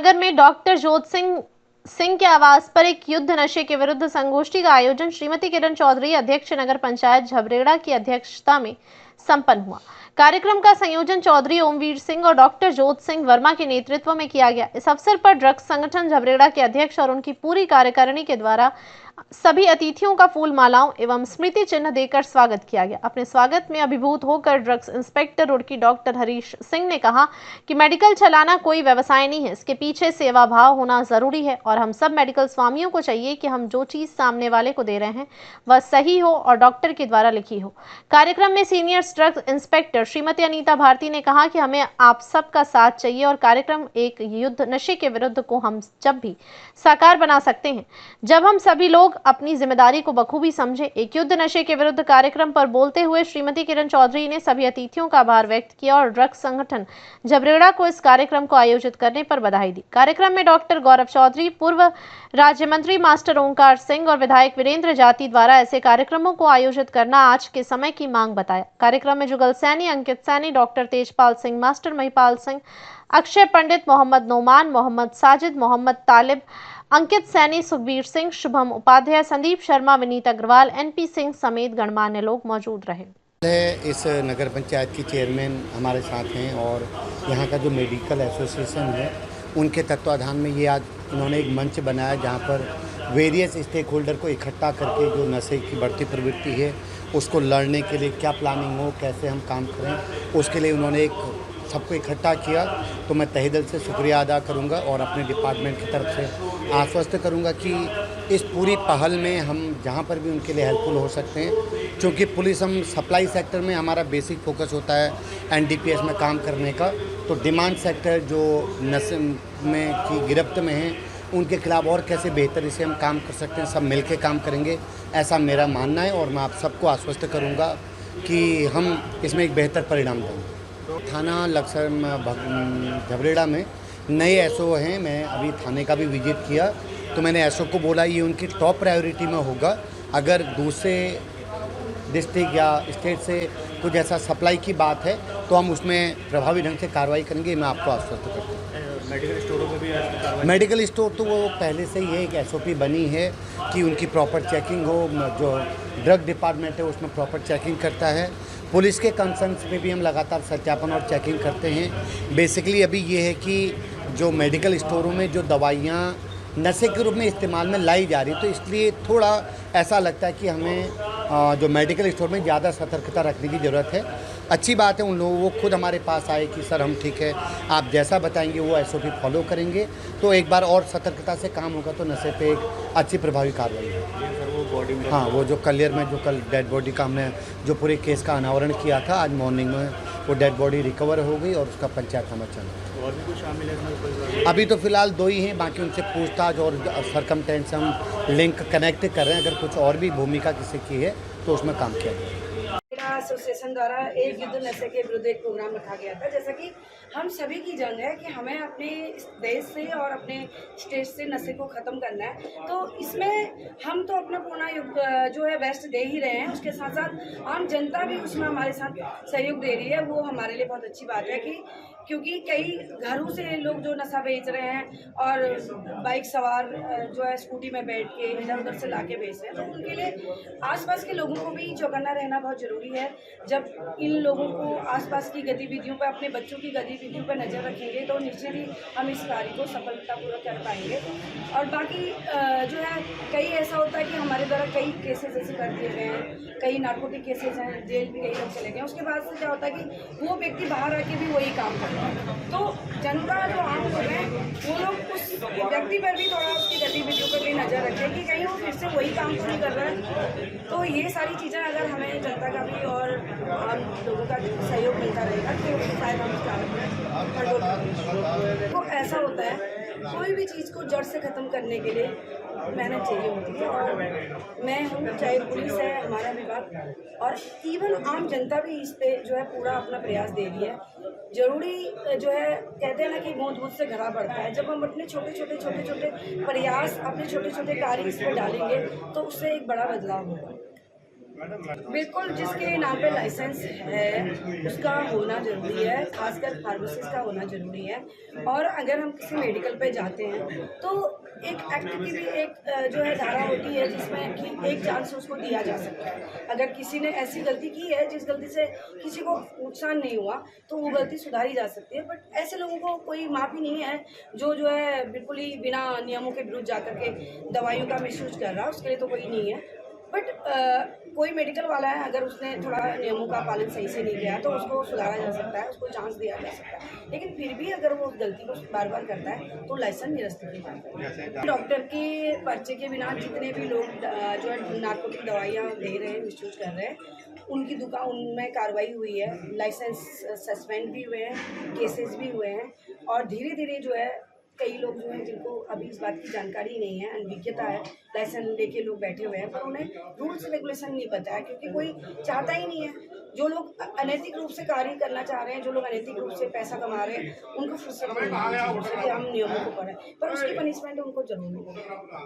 नगर में डॉक्टर जोत सिंह के आवास पर एक युद्ध नशे के विरुद्ध संगोष्ठी का आयोजन श्रीमती किरण चौधरी, अध्यक्ष नगर पंचायत झबरेड़ा की अध्यक्षता में संपन्न हुआ। कार्यक्रम का संयोजन चौधरी ओमवीर सिंह और डॉक्टर जोत सिंह वर्मा के नेतृत्व में किया गया। इस अवसर पर ड्रग्स संगठन झबरेड़ा के अध्यक्ष और उनकी पूरी कार्यकारिणी के द्वारा सभी अतिथियों का फूल मालाओं एवं स्मृति चिन्ह देकर स्वागत किया गया। अपने स्वागत में अभिभूत होकर drugs inspector Roorkee doctor Harish Singh ने कहा कि मेडिकल चलाना कोई व्यवसाय नहीं है, इसके पीछे सेवा भाव होना जरूरी है और हम सब मेडिकल स्वामियों को चाहिए कि हम जो चीज सामने वाले को दे रहे हैं वह सही हो और डॉक्टर के द्वारा लिखी हो। कार्यक्रम में senior drugs inspector Shrimati Anita Bharti ने कहा कि हमें आप सबका साथ चाहिए और कार्यक्रम एक युद्ध नशे के विरुद्ध को हम जब भी साकार बना सकते हैं जब हम सभी लोग अपनी जिम्मेदारी को बखूबी समझे। एक युद्ध नशे के विरुद्ध कार्यक्रम पर बोलते हुए श्रीमती किरण चौधरी ने सभी अतिथियों का आभार व्यक्त किया और ड्रग्स संगठन झबरेड़ा को इस कार्यक्रम को आयोजित करने पर बधाई दी। कार्यक्रम में डॉक्टर गौरव चौधरी, पूर्व राज्य मंत्री मास्टर ओंकार सिंह और विधायक वीरेंद्र जाति द्वारा ऐसे कार्यक्रमों को आयोजित करना आज के समय की मांग बताया। कार्यक्रम में जुगल सैनी, अंकित सैनी, डॉक्टर तेजपाल सिंह, मास्टर महिपाल सिंह, अक्षय पंडित, मोहम्मद नोमान, मोहम्मद साजिद, मोहम्मद तालिब, अंकित सैनी, सुखबीर सिंह, शुभम उपाध्याय, संदीप शर्मा, विनीत अग्रवाल, एनपी सिंह समेत गणमान्य लोग मौजूद रहे। इस नगर पंचायत की चेयरमैन हमारे साथ हैं और यहाँ का जो मेडिकल एसोसिएशन है उनके तत्वाधान में ये आज उन्होंने एक मंच बनाया जहाँ पर वेरियस स्टेक होल्डर को इकट्ठा करके जो नशे की बढ़ती प्रवृत्ति है उसको लड़ने के लिए क्या प्लानिंग हो, कैसे हम काम करें, उसके लिए उन्होंने एक सबको इकट्ठा किया। तो मैं तहे दिल से शुक्रिया अदा करूंगा और अपने डिपार्टमेंट की तरफ से आश्वस्त करूंगा कि इस पूरी पहल में हम जहां पर भी उनके लिए हेल्पफुल हो सकते हैं, क्योंकि पुलिस हम सप्लाई सेक्टर में हमारा बेसिक फोकस होता है एनडीपीएस में काम करने का, तो डिमांड सेक्टर जो नशे में की गिरफ्त में है उनके खिलाफ और कैसे बेहतर से हम काम कर सकते हैं, सब मिलकर काम करेंगे, ऐसा मेरा मानना है। और मैं आप सबको आश्वस्त करूँगा कि हम इसमें एक बेहतर परिणाम देंगे। थाना लक्सर झबरेड़ा में नए एसओ हैं, मैं अभी थाने का भी विजिट किया तो मैंने एसओ को बोला ये उनकी टॉप प्रायोरिटी में होगा। अगर दूसरे डिस्ट्रिक्ट या स्टेट से कुछ ऐसा सप्लाई की बात है तो हम उसमें प्रभावी ढंग से कार्रवाई करेंगे। मैं आपको आश्वस्त करता हूँ। मेडिकल स्टोरों में भी मेडिकल स्टोर तो वो पहले से ही एक एसओपी बनी है कि उनकी प्रॉपर चेकिंग हो, जो ड्रग डिपार्टमेंट है उसमें प्रॉपर चेकिंग करता है। पुलिस के कंसर्न्स में भी हम लगातार सत्यापन और चेकिंग करते हैं। बेसिकली अभी ये है कि जो मेडिकल स्टोरों में जो दवाइयाँ नशे के रूप में इस्तेमाल में लाई जा रही, तो इसलिए थोड़ा ऐसा लगता है कि हमें जो मेडिकल स्टोर में ज़्यादा सतर्कता रखने की ज़रूरत है। अच्छी बात है उन लोगों वो खुद हमारे पास आए कि सर हम ठीक है, आप जैसा बताएंगे वो एसओपी फॉलो करेंगे, तो एक बार और सतर्कता से काम होगा तो नशे पे एक अच्छी प्रभावी कार्रवाई है। हाँ, वो जो कलियर में जो कल डेड बॉडी का हमने जो पूरे केस का अनावरण किया था, आज मॉर्निंग में वो डेड बॉडी रिकवर हो गई और उसका पंचायतनामा चल रहा है। और भी कुछ शामिल है? अभी तो फिलहाल 2 ही हैं, बाकी उनसे पूछताछ और सरकमटेंस हम लिंक कनेक्ट कर रहे हैं। अगर कुछ और भी भूमिका किसी की है तो उसमें काम किया जाए। एसोसिएशन द्वारा एक युद्ध नशे के विरुद्ध एक प्रोग्राम रखा गया था। जैसा कि हम सभी की जंग है कि हमें अपने देश से और अपने स्टेट से नशे को ख़त्म करना है, तो इसमें हम तो अपना पूर्ण जो है बेस्ट दे ही रहे हैं, उसके साथ साथ आम जनता भी उसमें हमारे साथ सहयोग दे रही है। वो हमारे लिए बहुत अच्छी बात है कि क्योंकि कई घरों से लोग जो नशा बेच रहे हैं और बाइक सवार जो है स्कूटी में बैठ के इधर उधर से लाके बेच रहे हैं, तो उनके लिए आसपास के लोगों को भी चौकन्ना रहना बहुत ज़रूरी है। जब इन लोगों को आसपास की गतिविधियों पर, अपने बच्चों की गतिविधियों पर नज़र रखेंगे तो निश्चित ही हम इस कार्य को सफलतापूर्वक कर पाएंगे। और बाकी जो है कई ऐसा होता है कि हमारे द्वारा कई केसेस ऐसे कर दिए गए हैं, कई नार्कोटिक केसेस हैं, जेल भी कई लोग चले गए। उसके बाद से क्या होता है कि वो व्यक्ति बाहर आके भी वही काम करता है, तो जनता जो आम लोग हैं वो लोग उस व्यक्ति पर भी थोड़ा उसकी गतिविधियों पर भी नज़र रखें कि कहीं वो फिर से वही काम तो नहीं कर रहा है। तो ये सारी चीज़ें अगर हमें जनता का भी और आम लोगों का सहयोग मिलता रहेगा तो शायद हम तो ऐसा होता है कोई भी चीज़ को जड़ से ख़त्म करने के लिए मेहनत चाहिए होती है। और मैं हूँ, चाहे पुलिस है हमारा विभाग और इवन आम जनता भी इस पे जो है पूरा अपना प्रयास दे रही है। जरूरी जो है कहते हैं ना कि बूंद बूंद से घड़ा बढ़ता है। जब हम अपने छोटे छोटे प्रयास, अपने छोटे छोटे कार्य इस पर डालेंगे तो उससे एक बड़ा बदलाव होगा। बिल्कुल, जिसके नाम पे लाइसेंस है उसका होना ज़रूरी है, खासकर फार्मासिस्ट का होना ज़रूरी है। और अगर हम किसी मेडिकल पे जाते हैं तो एक एक्ट की भी एक जो है धारा होती है जिसमें कि एक चांस उसको दिया जा सकता है। अगर किसी ने ऐसी गलती की है जिस गलती से किसी को नुकसान नहीं हुआ तो वो गलती सुधारी जा सकती है, बट ऐसे लोगों को कोई माफ़ी नहीं है जो है बिल्कुल ही बिना नियमों के विरुद्ध जाकर के दवाइयों का मिसयूज कर रहा है, उसके लिए तो कोई नहीं है। बट कोई मेडिकल वाला है, अगर उसने थोड़ा नियमों का पालन सही से नहीं किया तो उसको सुधारा जा सकता है, उसको चांस दिया जा सकता है। लेकिन फिर भी अगर वो उस गलती को बार बार करता है तो लाइसेंस निरस्त किया जाता है। डॉक्टर के पर्चे के बिना जितने भी लोग जो है नार्कोटिक दवाइयाँ दे रहे हैं, मिसयूज कर रहे हैं, उनकी दुकान उनमें कार्रवाई हुई है, लाइसेंस सस्पेंड भी हुए हैं, केसेस भी हुए हैं। और धीरे धीरे जो है कई लोग जो हैं जिनको अभी इस बात की जानकारी नहीं है, अनभिज्ञता है, लाइसेंस लेके लोग बैठे हुए हैं पर उन्हें रूल्स रेगुलेशन नहीं पता है, क्योंकि कोई चाहता ही नहीं है। जो लोग अनैतिक रूप से कार्य करना चाह रहे हैं, जो लोग अनैतिक रूप से पैसा कमा रहे हैं, उनको फुर्सत नहीं है कि हम नियमों को पढ़ें, पर उसकी पनिशमेंट उनको जरूर मिलेगी।